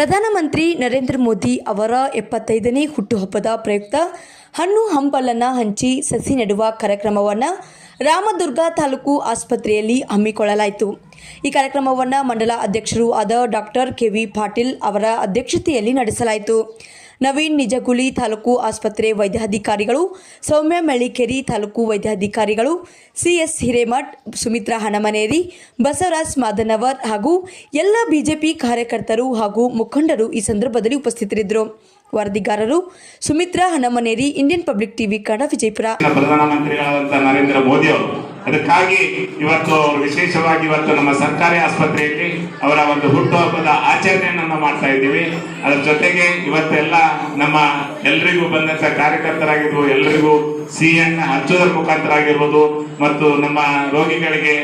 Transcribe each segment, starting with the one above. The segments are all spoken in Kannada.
ಪ್ರಧಾನಮಂತ್ರಿ ನರೇಂದ್ರ ಮೋದಿ ಅವರ 75ನೇ ಹುಟ್ಟುಹಬ್ಬದ ಪ್ರಯುಕ್ತ ಹಣ್ಣು ಹಂಪಲನ್ನು ಹಂಚಿ ಸಸಿ ನೆಡುವ ಕಾರ್ಯಕ್ರಮವನ್ನು ರಾಮದುರ್ಗ ತಾಲೂಕು ಆಸ್ಪತ್ರೆಯಲ್ಲಿ ಹಮ್ಮಿಕೊಳ್ಳಲಾಯಿತು. ಈ ಕಾರ್ಯಕ್ರಮವನ್ನು ಮಂಡಲ ಅಧ್ಯಕ್ಷರೂ ಆದ ಡಾಕ್ಟರ್ ಕೆ.ವಿ. ಪಾಟೀಲ್ ಅವರ ಅಧ್ಯಕ್ಷತೆಯಲ್ಲಿ ನಡೆಸಲಾಯಿತು. ನವೀನ್ ನಿಜಗುಳಿ ತಾಲೂಕು ಆಸ್ಪತ್ರೆ ವೈದ್ಯಾಧಿಕಾರಿಗಳು, ಸೌಮ್ಯ ಮೆಳ್ಳಿಕೇರಿ ತಾಲೂಕು ವೈದ್ಯಾಧಿಕಾರಿಗಳು, ಸಿ.ಎಸ್. ಹಿರೇಮಠ್, ಸುಮಿತ್ರಾ ಹಣಮನೇರಿ, ಬಸವರಾಜ್ ಮಾದನವರ್ ಹಾಗೂ ಎಲ್ಲ ಬಿಜೆಪಿ ಕಾರ್ಯಕರ್ತರು ಹಾಗೂ ಮುಖಂಡರು ಈ ಸಂದರ್ಭದಲ್ಲಿ ಉಪಸ್ಥಿತರಿದ್ದರು. ವರದಿಗಾರರು Sumitra Hanamaneri, Indian public TV Kannada, Vijayapura. ಪ್ರಧಾನಮಂತ್ರಿಗಳಾದಂಥ ನರೇಂದ್ರ ಮೋದಿ ಅವರು ಅದಕ್ಕಾಗಿ ಇವತ್ತು ವಿಶೇಷವಾಗಿ ಇವತ್ತು ನಮ್ಮ ಸರ್ಕಾರಿ ಆಸ್ಪತ್ರೆಯಲ್ಲಿ ಅವರ ಒಂದು ಹುಟ್ಟುಹಬ್ಬದ ಆಚರಣೆಯನ್ನು ಮಾಡ್ತಾ ಇದ್ದೀವಿ. ಅದರ ಜೊತೆಗೆ ಇವತ್ತೆಲ್ಲ ನಮ್ಮ ಎಲ್ಲರಿಗೂ ಬಂದಂತ ಕಾರ್ಯಕರ್ತರಾಗಿರ್ಬೋದು, ಎಲ್ಲರಿಗೂ ಸಿಹಿಯನ್ನು ಹಂಚೋದ್ರ ಮುಖಾಂತರ ಆಗಿರ್ಬೋದು ಮತ್ತು ನಮ್ಮ ರೋಗಿಗಳಿಗೆ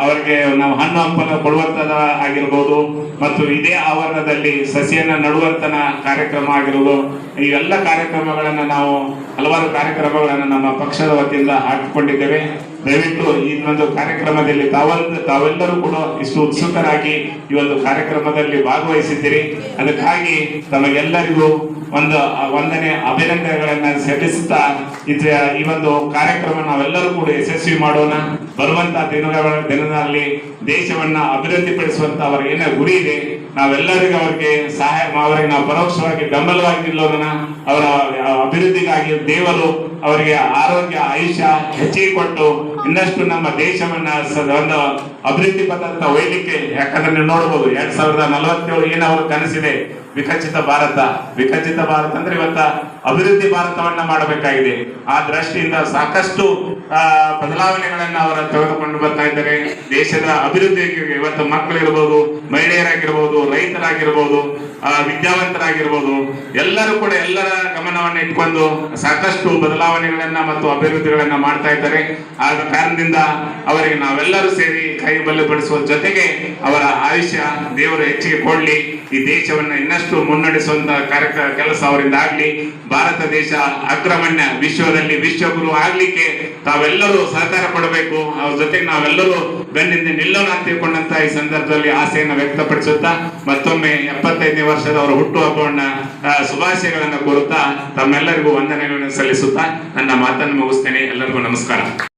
ಅವರಿಗೆ ನಾವು ಹಣ್ಣು ಹಂಪಲು ಕೊಡುವಂತದ ಆಗಿರ್ಬೋದು ಮತ್ತು ಇದೇ ಆವರಣದಲ್ಲಿ ಸಸಿಯನ್ನ ನಡುವಂತನ ಕಾರ್ಯಕ್ರಮ ಆಗಿರ್ಬೋದು, ಈ ಎಲ್ಲ ಕಾರ್ಯಕ್ರಮಗಳನ್ನು ನಾವು ಹಲವಾರು ಕಾರ್ಯಕ್ರಮಗಳನ್ನು ನಮ್ಮ ಪಕ್ಷದ ವತಿಯಿಂದ ಹಾಕಿಕೊಂಡಿದ್ದೇವೆ. ದಯವಿಟ್ಟು ಈ ಒಂದು ಕಾರ್ಯಕ್ರಮದಲ್ಲಿ ತಾವೆಲ್ಲರೂ ಕೂಡ ಇಷ್ಟು ಉತ್ಸುಕರಾಗಿ ಈ ಒಂದು ಕಾರ್ಯಕ್ರಮದಲ್ಲಿ ಭಾಗವಹಿಸಿದ್ದೀರಿ. ಅದಕ್ಕಾಗಿ ತಮಗೆಲ್ಲರಿಗೂ ಒಂದು ವಂದನೆ, ಅಭಿನಂದನೆಗಳನ್ನ ಸಲ್ಲಿಸುತ್ತಾ ಈ ಒಂದು ಕಾರ್ಯಕ್ರಮ ನಾವೆಲ್ಲರೂ ಕೂಡ ಯಶಸ್ವಿ ಮಾಡೋಣ. ಬರುವಂತಹ ದಿನದಲ್ಲಿ ದೇಶವನ್ನ ಅಭಿವೃದ್ಧಿಪಡಿಸುವಂತ ಅವರ ಏನ ಗುರಿ ಇದೆ, ನಾವೆಲ್ಲರಿಗೂ ಅವರಿಗೆ ಸಹಾಯ, ಅವರಿಗೆ ನಾವು ಪರೋಕ್ಷವಾಗಿ ಬೆಂಬಲವಾಗಿ ನಿಲ್ಲೋದನ್ನ, ಅವರ ಅಭಿವೃದ್ಧಿಗಾಗಿ ದೇವರು ಅವರಿಗೆ ಆರೋಗ್ಯ, ಆಯುಷ್ಯ ಹೆಚ್ಚಿಗೆ ಕೊಟ್ಟು ಇನ್ನಷ್ಟು ನಮ್ಮ ದೇಶವನ್ನ ಒಂದು ಅಭಿವೃದ್ಧಿ ಪಥ ಒಯ್ಲಿಕ್ಕೆ, ಯಾಕಂದ್ರೆ ನೀವು ನೋಡಬಹುದು 2047 ಏನು ಅವ್ರ ಕನಸಿದೆ, ವಿಕಸಿತ ಭಾರತ. ವಿಕಸಿತ ಭಾರತ ಅಂದ್ರೆ ಇವತ್ತ ಅಭಿವೃದ್ಧಿ ಭಾರತವನ್ನ ಮಾಡಬೇಕಾಗಿದೆ. ಆ ದೃಷ್ಟಿಯಿಂದ ಸಾಕಷ್ಟು ಬದಲಾವಣೆಗಳನ್ನ ಅವರು ತೆಗೆದುಕೊಂಡು ಬರ್ತಾ ಇದ್ದಾರೆ. ದೇಶದ ಅಭಿವೃದ್ಧಿಗೆ ಇವತ್ತು ಮಕ್ಕಳಿರ್ಬೋದು, ಮಹಿಳೆಯರಾಗಿರ್ಬೋದು, ರೈತರಾಗಿರ್ಬೋದು, ವಿದ್ಯಾವಂತರಾಗಿರ್ಬೋದು, ಎಲ್ಲರೂ ಕೂಡ ಎಲ್ಲರ ಗಮನವನ್ನು ಇಟ್ಕೊಂಡು ಸಾಕಷ್ಟು ಬದಲಾವಣೆಗಳನ್ನ ಮತ್ತು ಅಭಿವೃದ್ಧಿಗಳನ್ನ ಮಾಡ್ತಾ ಇದ್ದಾರೆ. ಆದ ಕಾರಣದಿಂದ ಅವರಿಗೆ ನಾವೆಲ್ಲರೂ ಸೇರಿ ಕೈ ಬಲಪಡಿಸುವ ಜೊತೆಗೆ ಅವರ ಆಯುಷ್ಯ ದೇವರು ಹೆಚ್ಚಿಗೆ ಕೊಡ್ಲಿ, ಈ ದೇಶವನ್ನ ಇನ್ನಷ್ಟು ಮುನ್ನಡೆಸುವಂತ ಕೆಲಸ ಅವರಿಂದ ಆಗ್ಲಿ, ಭಾರತ ದೇಶ ಅಗ್ರಗಣ್ಯ ವಿಶ್ವದಲ್ಲಿ ವಿಶ್ವಗುರು ಆಗ್ಲಿಕ್ಕೆ ತಾವೆಲ್ಲರೂ ಸಹಕಾರ ಕೊಡಬೇಕು. ಅವ್ರ ಜೊತೆಗೆ ನಾವೆಲ್ಲರೂ ಬೆನ್ನಿಂದ ನಿಲ್ಲೋಣ ಅಂತ ತಿಳ್ಕೊಂಡಂತ ಈ ಸಂದರ್ಭದಲ್ಲಿ ಆಸೆಯನ್ನು ವ್ಯಕ್ತಪಡಿಸುತ್ತಾ ಮತ್ತೊಮ್ಮೆ 75ನೇ ವರ್ಷದ ಅವರ ಹುಟ್ಟುಹಬ್ಬವನ್ನ ಶುಭಾಶಯಗಳನ್ನು ಕೋರುತ್ತಾ ತಮ್ಮೆಲ್ಲರಿಗೂ ವಂದನೆಗಳನ್ನು ಸಲ್ಲಿಸುತ್ತಾ ನನ್ನ ಮಾತನ್ನು ಮುಗಿಸ್ತೇನೆ. ಎಲ್ಲರಿಗೂ ನಮಸ್ಕಾರ.